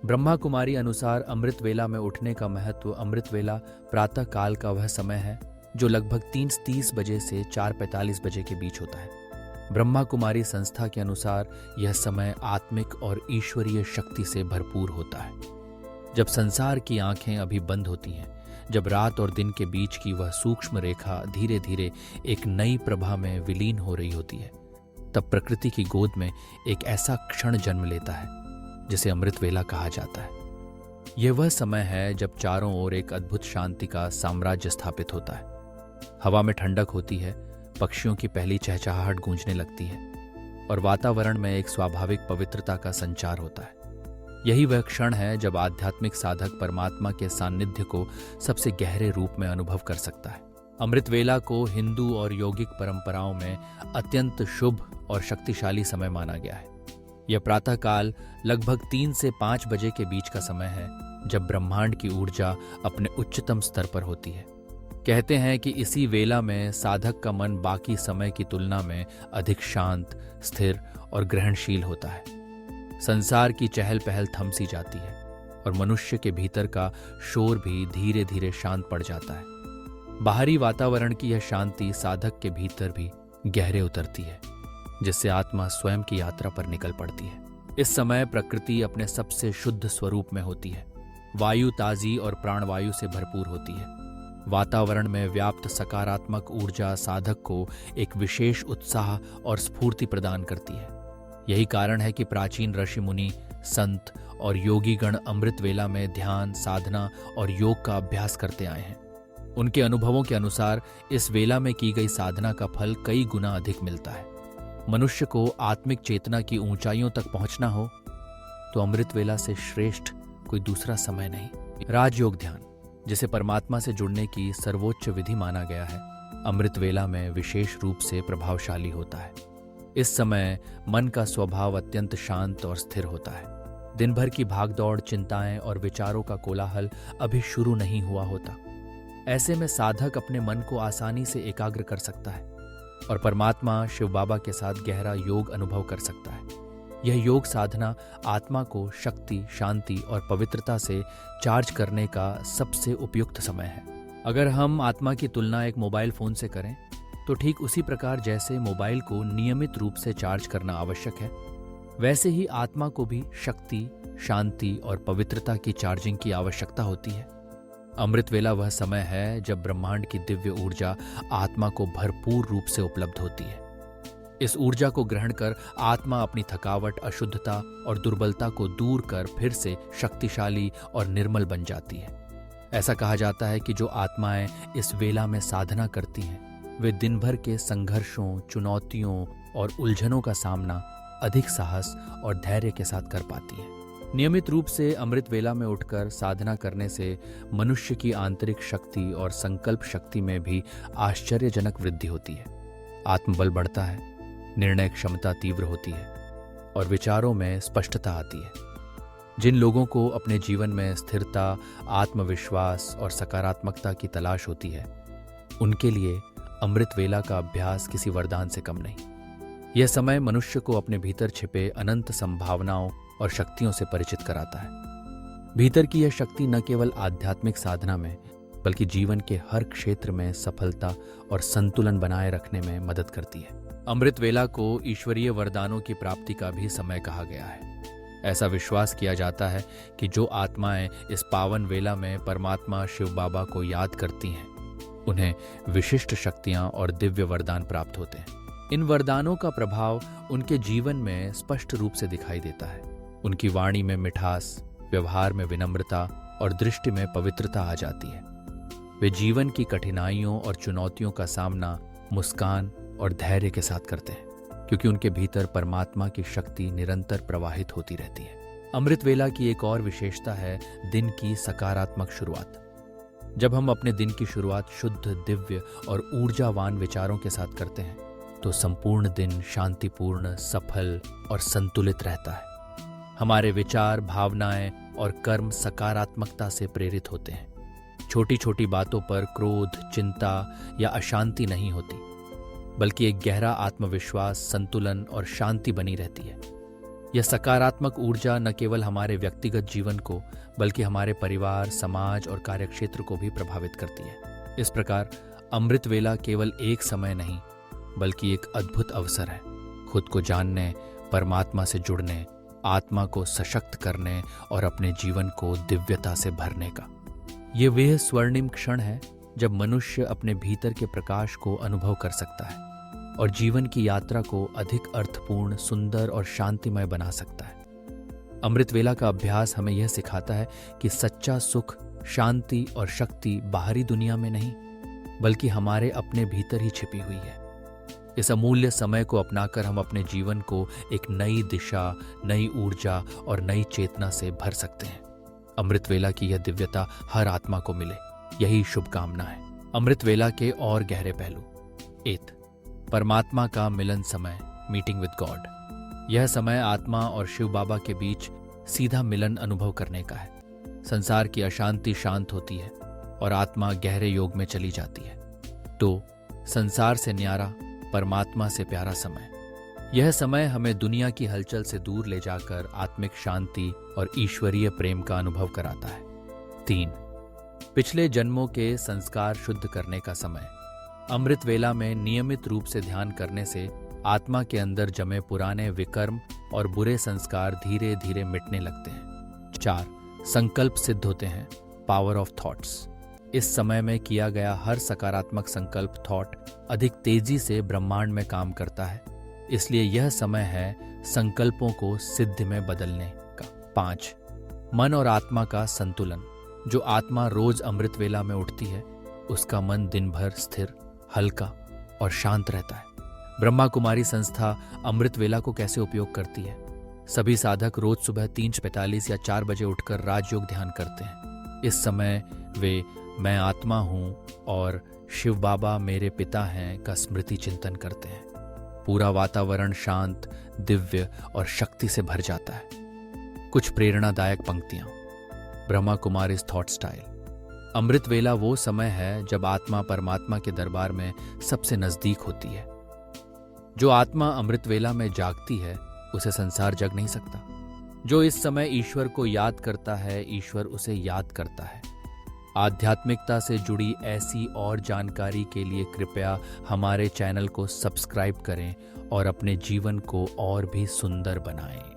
ब्रह्मा कुमारी अनुसार अमृत वेला में उठने का महत्व। अमृत वेला प्रातः काल का वह समय है जो लगभग 3:30 बजे से 4:45 बजे के बीच होता है। ब्रह्मा कुमारी संस्था के अनुसार यह समय आत्मिक और ईश्वरीय शक्ति से भरपूर होता है। जब संसार की आंखें अभी बंद होती हैं, जब रात और दिन के बीच की वह सूक्ष्म रेखा धीरे धीरे एक नई प्रभा में विलीन हो रही होती है, तब प्रकृति की गोद में एक ऐसा क्षण जन्म लेता है जिसे अमृत वेला कहा जाता है। यह वह समय है जब चारों ओर एक अद्भुत शांति का साम्राज्य स्थापित होता है। हवा में ठंडक होती है, पक्षियों की पहली चहचहाहट गूंजने लगती है और वातावरण में एक स्वाभाविक पवित्रता का संचार होता है। यही वह क्षण है जब आध्यात्मिक साधक परमात्मा के सान्निध्य को सबसे गहरे रूप में अनुभव कर सकता है। अमृत वेला को हिंदू और यौगिक परंपराओं में अत्यंत शुभ और शक्तिशाली समय माना गया है। यह प्रातःकाल लगभग 3 से 5 बजे के बीच का समय है जब ब्रह्मांड की ऊर्जा अपने उच्चतम स्तर पर होती है। कहते हैं कि इसी वेला में साधक का मन बाकी समय की तुलना में अधिक शांत, स्थिर और ग्रहणशील होता है। संसार की चहल पहल थम सी जाती है और मनुष्य के भीतर का शोर भी धीरे धीरे शांत पड़ जाता है। बाहरी वातावरण की यह शांति साधक के भीतर भी गहरे उतरती है, जिससे आत्मा स्वयं की यात्रा पर निकल पड़ती है। इस समय प्रकृति अपने सबसे शुद्ध स्वरूप में होती है। वायु ताजी और प्राणवायु से भरपूर होती है। वातावरण में व्याप्त सकारात्मक ऊर्जा साधक को एक विशेष उत्साह और स्फूर्ति प्रदान करती है। यही कारण है कि प्राचीन ऋषि मुनि, संत और योगीगण अमृत वेला में ध्यान, साधना और योग का अभ्यास करते आए हैं। उनके अनुभवों के अनुसार इस वेला में की गई साधना का फल कई गुना अधिक मिलता है। मनुष्य को आत्मिक चेतना की ऊंचाइयों तक पहुंचना हो तो अमृत वेला से श्रेष्ठ कोई दूसरा समय नहीं। राजयोग ध्यान, जिसे परमात्मा से जुड़ने की सर्वोच्च विधि माना गया है, अमृत वेला में विशेष रूप से प्रभावशाली होता है। इस समय मन का स्वभाव अत्यंत शांत और स्थिर होता है। दिन भर की भागदौड़, चिंताएं और विचारों का कोलाहल अभी शुरू नहीं हुआ होता। ऐसे में साधक अपने मन को आसानी से एकाग्र कर सकता है और परमात्मा शिव बाबा के साथ गहरा योग अनुभव कर सकता है। यह योग साधना आत्मा को शक्ति, शांति और पवित्रता से चार्ज करने का सबसे उपयुक्त समय है। अगर हम आत्मा की तुलना एक मोबाइल फोन से करें तो ठीक उसी प्रकार जैसे मोबाइल को नियमित रूप से चार्ज करना आवश्यक है, वैसे ही आत्मा को भी शक्ति, शांति और पवित्रता की चार्जिंग की आवश्यकता होती है। अमृत वेला वह समय है जब ब्रह्मांड की दिव्य ऊर्जा आत्मा को भरपूर रूप से उपलब्ध होती है। इस ऊर्जा को ग्रहण कर आत्मा अपनी थकावट, अशुद्धता और दुर्बलता को दूर कर फिर से शक्तिशाली और निर्मल बन जाती है। ऐसा कहा जाता है कि जो आत्माएं इस वेला में साधना करती हैं, वे दिन भर के संघर्षों, चुनौतियों और उलझनों का सामना अधिक साहस और धैर्य के साथ कर पाती हैं। नियमित रूप से अमृत वेला में उठकर साधना करने से मनुष्य की आंतरिक शक्ति और संकल्प शक्ति में भी आश्चर्यजनक वृद्धि होती है। आत्मबल बढ़ता है, निर्णय क्षमता तीव्र होती है और विचारों में स्पष्टता आती है। जिन लोगों को अपने जीवन में स्थिरता, आत्मविश्वास और सकारात्मकता की तलाश होती है, उनके लिए अमृत वेला का अभ्यास किसी वरदान से कम नहीं। यह समय मनुष्य को अपने भीतर छिपे अनंत संभावनाओं और शक्तियों से परिचित कराता है। भीतर की यह शक्ति न केवल आध्यात्मिक साधना में, बल्कि जीवन के हर क्षेत्र में सफलता और संतुलन बनाए रखने में मदद करती है। अमृत वेला को ईश्वरीय वरदानों की प्राप्ति का भी समय कहा गया है। ऐसा विश्वास किया जाता है कि जो आत्माएं इस पावन वेला में परमात्मा शिव बाबा को याद करती हैं, उन्हें विशिष्ट शक्तियां और दिव्य वरदान प्राप्त होते हैं। इन वरदानों का प्रभाव उनके जीवन में स्पष्ट रूप से दिखाई देता है। उनकी वाणी में मिठास, व्यवहार में विनम्रता और दृष्टि में पवित्रता आ जाती है। वे जीवन की कठिनाइयों और चुनौतियों का सामना मुस्कान और धैर्य के साथ करते हैं, क्योंकि उनके भीतर परमात्मा की शक्ति निरंतर प्रवाहित होती रहती है। अमृत वेला की एक और विशेषता है दिन की सकारात्मक शुरुआत। जब हम अपने दिन की शुरुआत शुद्ध, दिव्य और ऊर्जावान विचारों के साथ करते हैं, तो संपूर्ण दिन शांतिपूर्ण, सफल और संतुलित रहता है। हमारे विचार, भावनाएं और कर्म सकारात्मकता से प्रेरित होते हैं। छोटी छोटी बातों पर क्रोध, चिंता या अशांति नहीं होती, बल्कि एक गहरा आत्मविश्वास, संतुलन और शांति बनी रहती है। यह सकारात्मक ऊर्जा न केवल हमारे व्यक्तिगत जीवन को बल्कि हमारे परिवार, समाज और कार्यक्षेत्र को भी प्रभावित करती है। इस प्रकार अमृत वेला केवल एक समय नहीं बल्कि एक अद्भुत अवसर है, खुद को जानने, परमात्मा से जुड़ने, आत्मा को सशक्त करने और अपने जीवन को दिव्यता से भरने का। ये वह स्वर्णिम क्षण है जब मनुष्य अपने भीतर के प्रकाश को अनुभव कर सकता है और जीवन की यात्रा को अधिक अर्थपूर्ण, सुंदर और शांतिमय बना सकता है। अमृत वेला का अभ्यास हमें यह सिखाता है कि सच्चा सुख, शांति और शक्ति बाहरी दुनिया में नहीं बल्कि हमारे अपने भीतर ही छिपी हुई है। इस अमूल्य समय को अपनाकर हम अपने जीवन को एक नई दिशा, नई ऊर्जा और नई चेतना से भर सकते हैं। अमृत वेला की यह दिव्यता हर आत्मा को मिले, यही शुभकामना है। अमृत वेला के और गहरे पहलू। 8. परमात्मा का मिलन समय, मीटिंग विद गॉड। यह समय आत्मा और शिव बाबा के बीच सीधा मिलन अनुभव करने का है। संसार की अशांति शांत होती है और आत्मा गहरे योग में चली जाती है। तो संसार से न्यारा, परमात्मा से प्यारा समय। यह समय हमें दुनिया की हलचल से दूर ले जाकर आत्मिक शांति और ईश्वरीय प्रेम का अनुभव कराता है। 3. पिछले जन्मों के संस्कार शुद्ध करने का समय। अमृत वेला में नियमित रूप से ध्यान करने से आत्मा के अंदर जमे पुराने विकर्म और बुरे संस्कार धीरे धीरे मिटने लगते हैं। 4. संकल्प सिद्ध होते हैं, पावर ऑफ थॉट्स। इस समय में किया गया हर सकारात्मक संकल्प, थॉट अधिक तेजी से ब्रह्मांड में काम करता है, इसलिए यह समय है संकल्पों को सिद्ध में बदलने का। 5. मन और आत्मा का संतुलन। जो आत्मा रोज अमृत वेला में उठती है उसका मन दिन भर स्थिर, हल्का और शांत रहता है। ब्रह्मा कुमारी संस्था अमृत वेला को कैसे उपयोग करती है? सभी साधक रोज सुबह 3:45 या 4 बजे उठकर राजयोग ध्यान करते हैं। इस समय वे मैं आत्मा हूं और शिव बाबा मेरे पिता हैं का स्मृति चिंतन करते हैं। पूरा वातावरण शांत, दिव्य और शक्ति से भर जाता है। कुछ प्रेरणादायक पंक्तियां। Brahma Kumaris thought style. अमृत वेला वो समय है जब आत्मा परमात्मा के दरबार में सबसे नजदीक होती है। जो आत्मा अमृत वेला में जागती है उसे संसार जग नहीं सकता। जो इस समय ईश्वर को याद करता है, ईश्वर उसे याद करता है। आध्यात्मिकता से जुड़ी ऐसी और जानकारी के लिए कृपया हमारे चैनल को सब्सक्राइब करें और अपने जीवन को और भी सुंदर बनाएं।